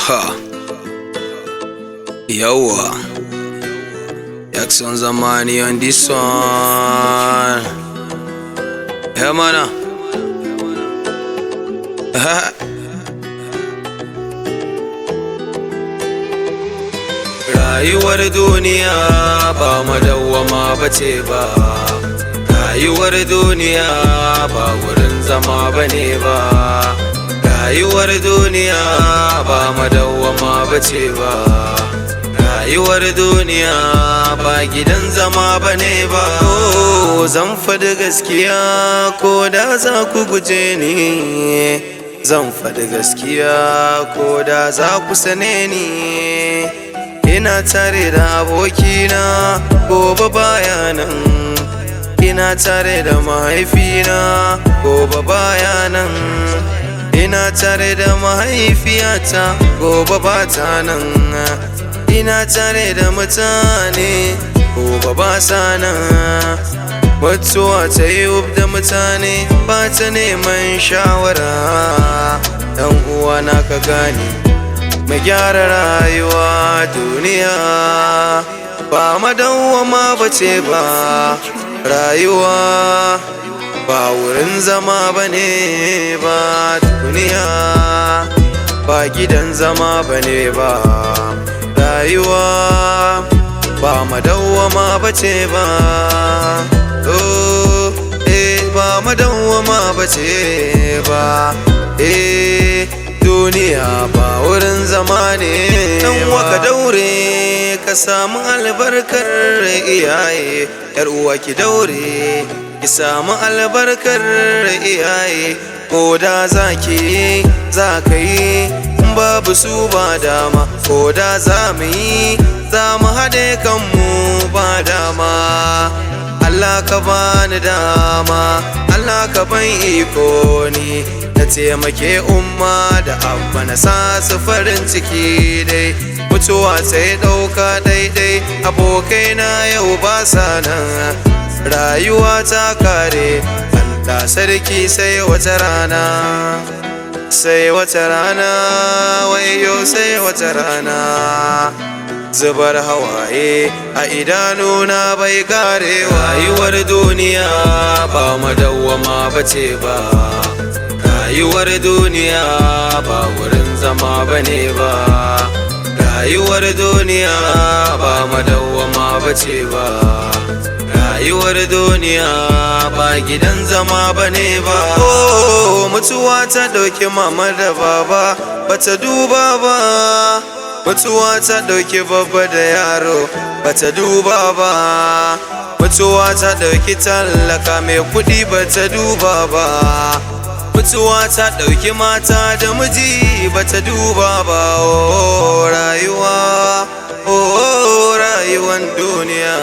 Ha, yawa. Jackson Zamani on this one. Yeah, mana. Rayuwar duniya ba madawwama bace ba. Rayuwar duniya ba wurin zama bane ba. Rayuwar duniya ba madawwama bace ba. Rayuwar duniya ba gidan zama bane ba. Zan faɗi gaskiya ko da za ku guje ni. Zan faɗi gaskiya ko da za ku sane ni. Ina tare da abokina gobe baya nan. Ina tare da mahaifina gobe baya nan. Ina tare da mahaifiyata gobe bata nan. Ina tare da mutane gobe ba sa nan. Mutuwa ta yi da mutane ba ta neman shawara. Dan uwana ka gane mu gyara rayuwa, duniya ba madawwama bace ba. Rayuwa ba wurin zama bane ba. Duniya ba gidan zama bane ba. Rayuwa ba madawwama bace ba. Oh, ba madawwama bace ba. Duniya ba wurin zama ne. Dan waka daure ka samu albarkar iyaye. Yar uwa ki daure ki samu albarkar iyaye. Ko da zaki zaka yi babu su ba dama. Ko da za mu yi za mu haɗe kanmu ba dama. Allah ka bani dama, Allah ka ban iko ni na taimake umma da abba na sa su farin ciki dai. Mutuwa sai ɗauka daidai, abokaina yau ba sa nan. Rayuwa ta kare, Allah sarki sai wata rana. Sai wata rana, wayo sai wata rana. Zubar hawaye a idanuna bai karewa. Rayuwar duniya ba madawwama bace ba. Rayuwar duniya ba wurin zama bane ba. Rayuwar duniya ba madawwama bace ba. Rayuwar duniya ba gidan zama bane ba. Mutuwa ta ɗauki mama da baba bata duba ba. Mutuwa ta ɗauki babba da yaro bata duba ba. Mutuwa ta ɗauki tallaka mai kuɗi bata duba ba. Mutuwa ta ɗauki mata da miji bata duba ba. Rayuwa, rayuwan duniya.